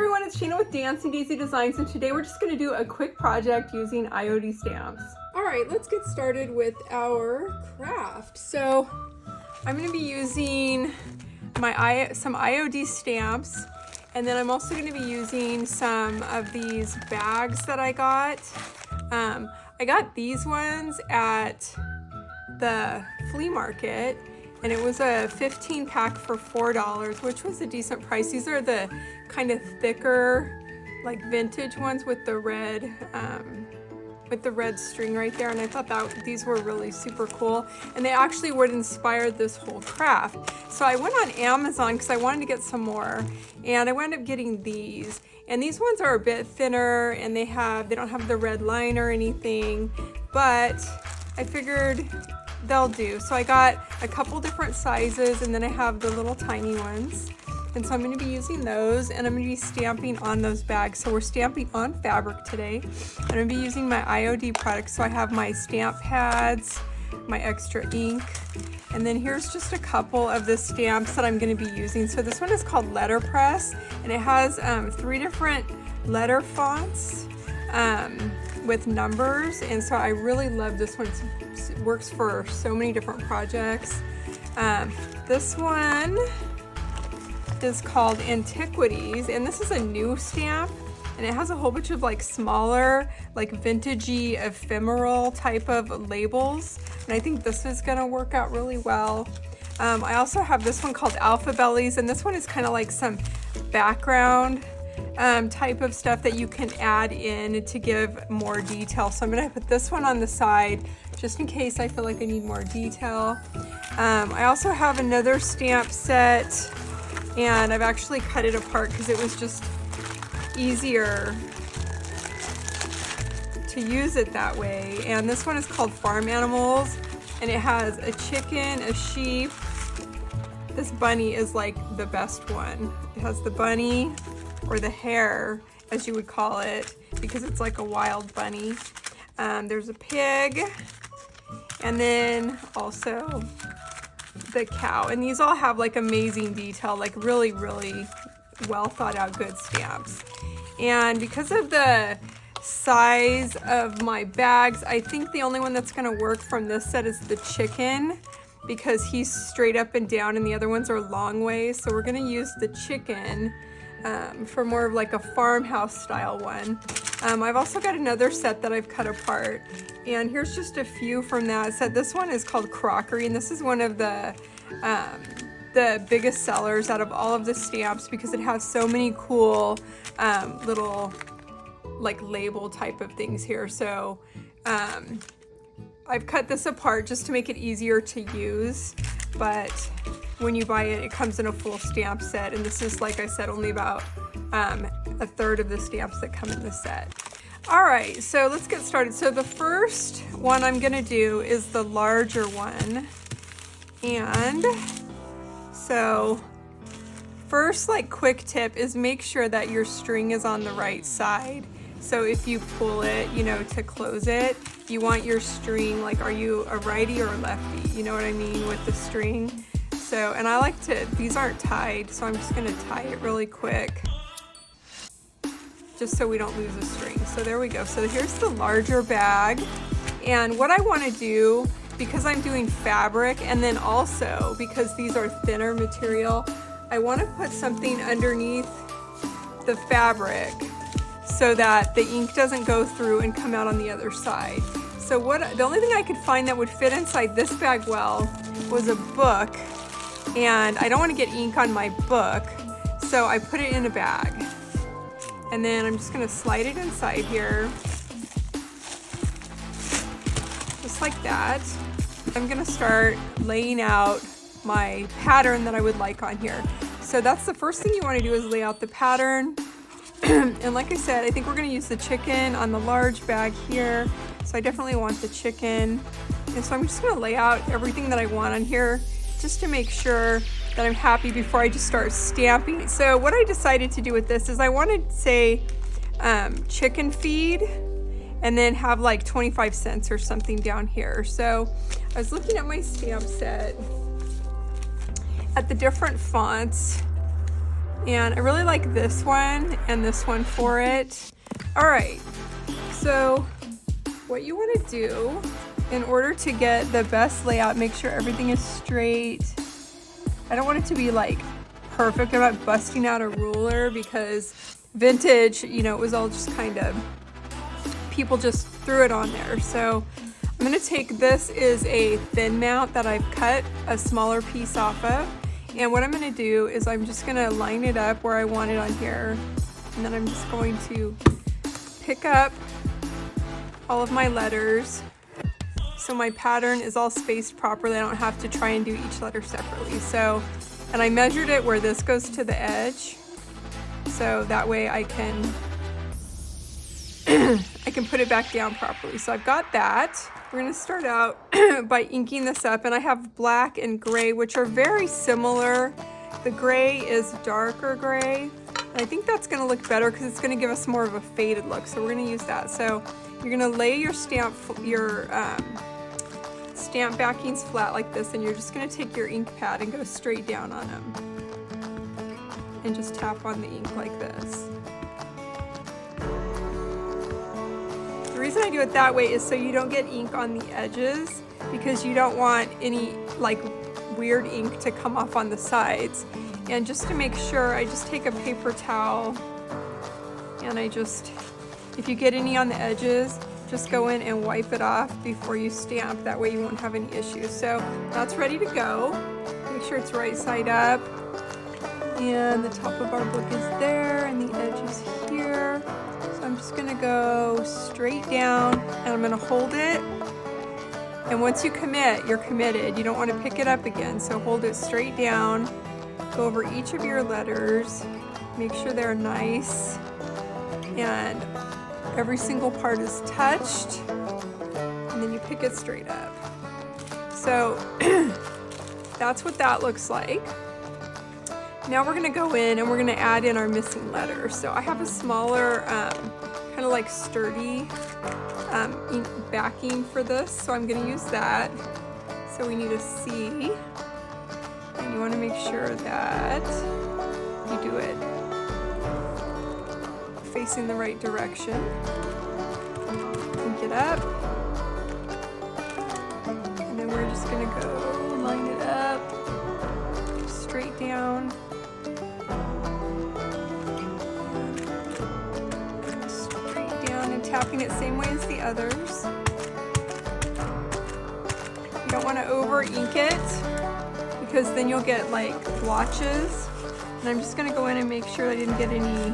everyone, it's Shana with Dancing Daisy Designs, and today we're just going to do a quick project using IOD stamps. Alright, let's get started with our craft. So I'm going to be using some IOD stamps, and then I'm also going to be using some of these bags that I got. I got these ones at the flea market, and it was a 15 pack for $4, which was a decent price. These are the kind of thicker, like vintage ones with the red string right there, and I thought that these were really super cool, and they actually would inspire this whole craft. So I went on Amazon because I wanted to get some more, and I wound up getting these. And these ones are a bit thinner, and they don't have the red line or anything, but I figured they'll do. So I got a couple different sizes, and then I have the little tiny ones. And so I'm going to be using those, and I'm going to be stamping on those bags. So we're stamping on fabric today. I'm going to be using my IOD products. So I have my stamp pads, my extra ink, and then here's just a couple of the stamps that I'm going to be using. So this one is called Letterpress, and it has 3 different letter fonts with numbers, and so I really love this one. It works for so many different projects. This one is called Antiquities, and this is a new stamp, and it has a whole bunch of like smaller, like vintagey, ephemeral type of labels, and I think this is gonna work out really well. I also have this one called Alphabellies, and this one is kind of like some background type of stuff that you can add in to give more detail. So I'm gonna put this one on the side just in case I feel like I need more detail. I also have another stamp set, and I've actually cut it apart because it was just easier to use it that way. And this one is called Farm Animals, and it has a chicken, a sheep. This bunny is like the best one. It has the bunny, or the hare as you would call it, because it's like a wild bunny. There's a pig, and then also the cow, and these all have like amazing detail, like really well thought out good stamps. And because of the size of my bags, I think the only one that's going to work from this set is the chicken, because he's straight up and down and the other ones are long ways. So we're going to use the chicken for more of like a farmhouse style one. I've also got another set that I've cut apart, and here's just a few from that set. This one is called Crockery, and this is one of the biggest sellers out of all of the stamps because it has so many cool little like label type of things here. So I've cut this apart just to make it easier to use, but when you buy it, it comes in a full stamp set, and this is, like I said, only about a third of the stamps that come in the set. All right, so let's get started. So the first one I'm gonna do is the larger one. And so first, like, quick tip is make sure that your string is on the right side. So if you pull it, you know, to close it, you want your string, like, are you a righty or a lefty? You know what I mean with the string? So, and I like to, these aren't tied, so I'm just gonna tie it really quick, just so we don't lose a string. So there we go. So here's the larger bag. And what I wanna do, because I'm doing fabric, and then also because these are thinner material, I wanna put something underneath the fabric so that the ink doesn't go through and come out on the other side. So the only thing I could find that would fit inside this bag well was a book, and I don't want to get ink on my book, so I put it in a bag. And then I'm just going to slide it inside here, just like that. I'm going to start laying out my pattern that I would like on here. So that's the first thing you want to do, is lay out the pattern. And like I said, I think we're going to use the chicken on the large bag here, so I definitely want the chicken. And so I'm just going to lay out everything that I want on here, just to make sure that I'm happy before I just start stamping. So what I decided to do with this is I wanted to say chicken feed, and then have like 25 cents or something down here. So I was looking at my stamp set at the different fonts, And I really like this one and this one for it. All right, so what you want to do in order to get the best layout, make sure everything is straight. I don't want it to be like perfect. I'm not busting out a ruler because vintage, you know, it was all just kind of, people just threw it on there. So I'm gonna take, this is a thin mount that I've cut a smaller piece off of. And what I'm gonna do is I'm just gonna line it up where I want it on here. And then I'm just going to pick up all of my letters so my pattern is all spaced properly. I don't have to try and do each letter separately. So, and I measured it where this goes to the edge. So that way I can put it back down properly. So I've got that. We're gonna start out by inking this up, and I have black and gray, which are very similar. The gray is darker gray, and I think that's gonna look better because it's gonna give us more of a faded look. So we're gonna use that. So you're gonna lay your stamp backings flat like this, and you're just gonna take your ink pad and go straight down on them. And just tap on the ink like this. The reason I do it that way is so you don't get ink on the edges, because you don't want any like weird ink to come off on the sides. And just to make sure, I just take a paper towel and I just, if you get any on the edges, just go in and wipe it off before you stamp. That way you won't have any issues. So that's ready to go. Make sure it's right side up. And the top of our book is there and the edge is here. So I'm just gonna go straight down and I'm gonna hold it. And once you commit, you're committed. You don't want to pick it up again. So hold it straight down, go over each of your letters, make sure they're nice and every single part is touched, and then you pick it straight up. So that's what that looks like. Now we're gonna go in and we're gonna add in our missing letters. So I have a smaller, kind of like sturdy ink backing for this, so I'm gonna use that. So we need a C, and you wanna make sure that you do it facing the right direction. Ink it up, and then we're just gonna go line it up, straight down. Tapping it same way as the others. You don't want to over ink it because then you'll get like blotches. And I'm just going to go in and make sure I didn't get any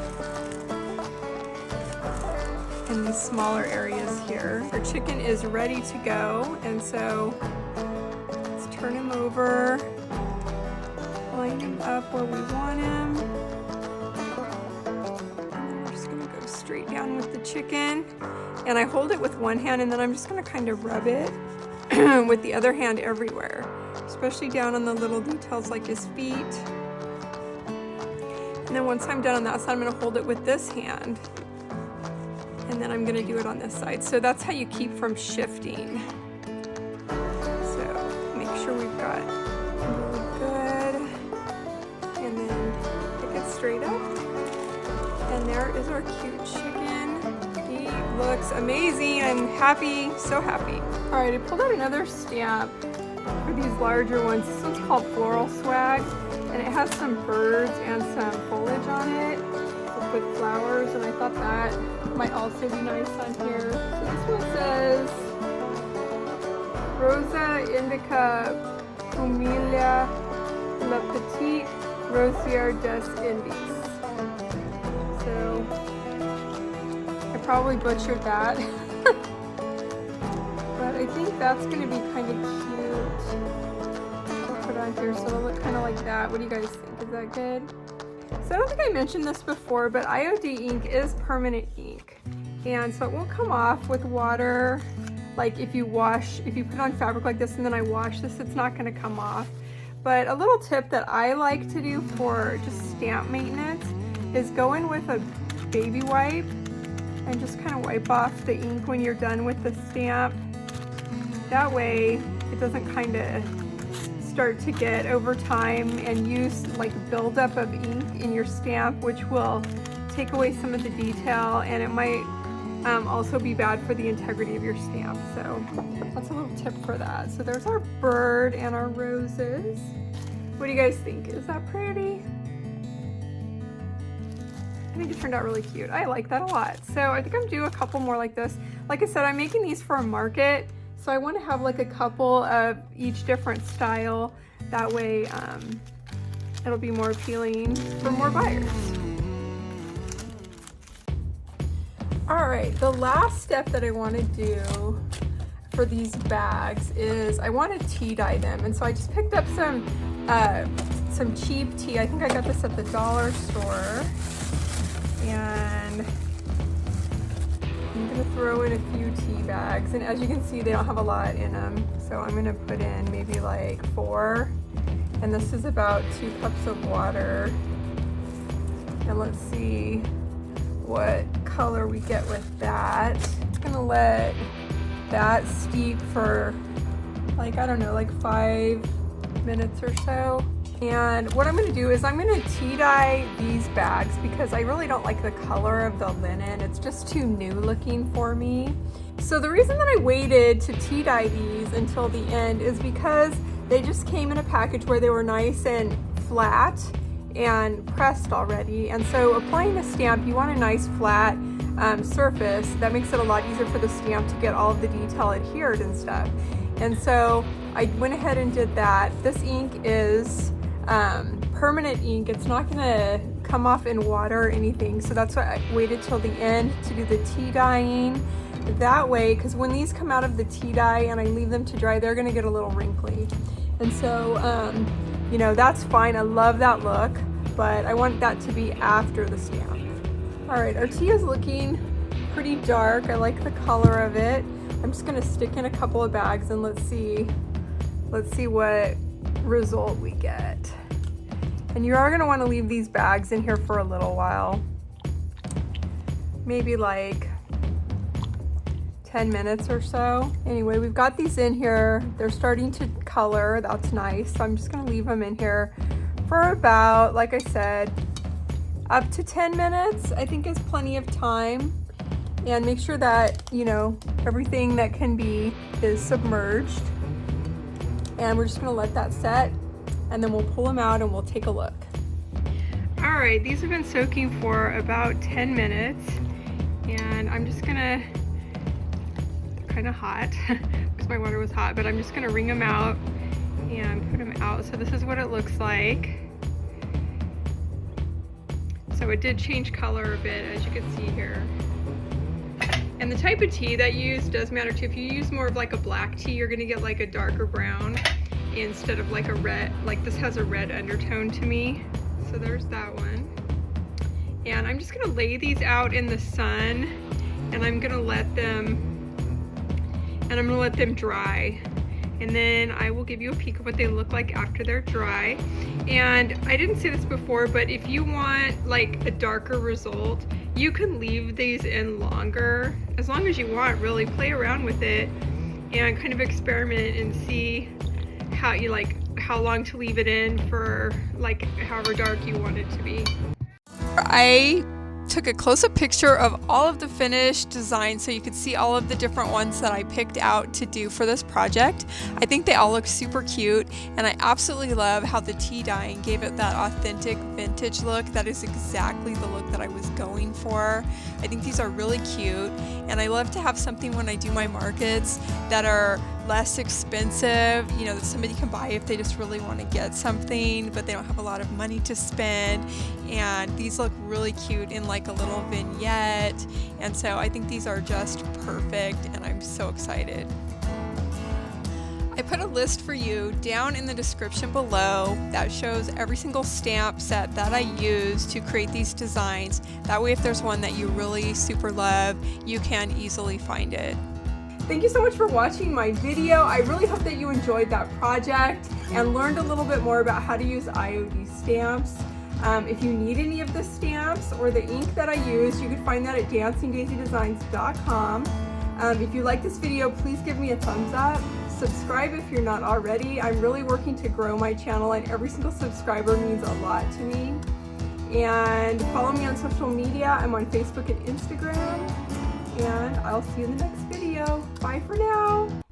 in these smaller areas here. Our chicken is ready to go, and so let's turn him over, line him up where we want him. Straight down with the chicken, and I hold it with one hand, and then I'm just going to kind of rub it with the other hand everywhere, especially down on the little details like his feet. And then once I'm done on that side, I'm going to hold it with this hand, and then I'm going to do it on this side. So that's how you keep from shifting. So make sure we've got really good, and then pick it straight up. And there is our cute chicken. He looks amazing. I'm happy, so happy. All right, I pulled out another stamp for these larger ones. This one's called Floral Swag, and it has some birds and some foliage on it with flowers, and I thought that might also be nice on here. So this one says Rosa Indica Humilia La Petite Rosière des Indes. So I probably butchered that, but I think that's going to be kind of cute. I'll put on here so it'll look kind of like that. What do you guys think? Is that good? So I don't think I mentioned this before, but IOD ink is permanent ink, and so it won't come off with water. Like if you put on fabric like this and then I wash this, it's not going to come off. But a little tip that I like to do for just stamp maintenance is go in with a baby wipe and just kind of wipe off the ink when you're done with the stamp. That way it doesn't kind of start to get over time and use like buildup of ink in your stamp, which will take away some of the detail, and it might also be bad for the integrity of your stamp. So that's a little tip for that. So there's our bird and our roses. What do you guys think? Is that pretty? I think it turned out really cute. I like that a lot. So I think I'm gonna do a couple more like this. Like I said, I'm making these for a market, so I want to have like a couple of each different style. That way it'll be more appealing for more buyers. All right, the last step that I want to do for these bags is I want to tea dye them. And so I just picked up some cheap tea. I think I got this at the dollar store. And I'm gonna throw in a few tea bags. And as you can see, they don't have a lot in them. So I'm gonna put in maybe like 4. And this is about 2 cups of water. And let's see what color we get with that. I'm gonna let that steep for like, I don't know, like 5 minutes or so. And what I'm gonna do is I'm gonna tea dye these bags because I really don't like the color of the linen. It's just too new looking for me. So the reason that I waited to tea dye these until the end is because they just came in a package where they were nice and flat and pressed already. And so applying a stamp, you want a nice flat surface. That makes it a lot easier for the stamp to get all of the detail adhered and stuff. And so I went ahead and did that. This ink is permanent ink. It's not gonna come off in water or anything. So that's why I waited till the end to do the tea dyeing. That way, because when these come out of the tea dye and I leave them to dry, they're gonna get a little wrinkly. And so, you know, that's fine. I love that look, but I want that to be after the stamp. All right, our tea is looking pretty dark. I like the color of it. I'm just gonna stick in a couple of bags and let's see what result we get. And you are gonna wanna leave these bags in here for a little while. Maybe like 10 minutes or so. Anyway, we've got these in here. They're starting to color. That's nice. So I'm just gonna leave them in here for about, like I said, up to 10 minutes. I think is plenty of time. And make sure that, you know, everything that can be is submerged. And we're just gonna let that set, and then we'll pull them out and we'll take a look. All right, these have been soaking for about 10 minutes. And I'm just gonna, kind of hot because my water was hot, but I'm just gonna wring them out and put them out. So this is what it looks like. So it did change color a bit, as you can see here. And the type of tea that you use does matter too. If you use more of like a black tea, you're gonna get like a darker brown instead of like a red. Like this has a red undertone to me. So there's that one. And I'm just gonna lay these out in the sun, and I'm gonna let them dry, and then I will give you a peek of what they look like after they're dry. And I didn't say this before, but if you want like a darker result, you can leave these in longer, as long as you want. Really play around with it and kind of experiment and see how you like, how long to leave it in for, like however dark you want it to be. I took a close-up picture of all of the finished designs so you could see all of the different ones that I picked out to do for this project. I think they all look super cute, and I absolutely love how the tea dyeing gave it that authentic vintage look. That is exactly the look that I was going for. I think these are really cute, and I love to have something when I do my markets that are less expensive, you know, that somebody can buy if they just really want to get something but they don't have a lot of money to spend. And these look really cute in like a little vignette, and so I think these are just perfect, and I'm so excited. I put a list for you down in the description below that shows every single stamp set that I use to create these designs. That way, if there's one that you really super love, you can easily find it. Thank you so much for watching my video. I really hope that you enjoyed that project and learned a little bit more about how to use IOD stamps. If you need any of the stamps or the ink that I used, you can find that at dancingdaisydesigns.com. If you like this video, please give me a thumbs up, subscribe if you're not already. I'm really working to grow my channel, and every single subscriber means a lot to me. And follow me on social media. I'm on Facebook and Instagram. And I'll see you in the next video. Bye for now.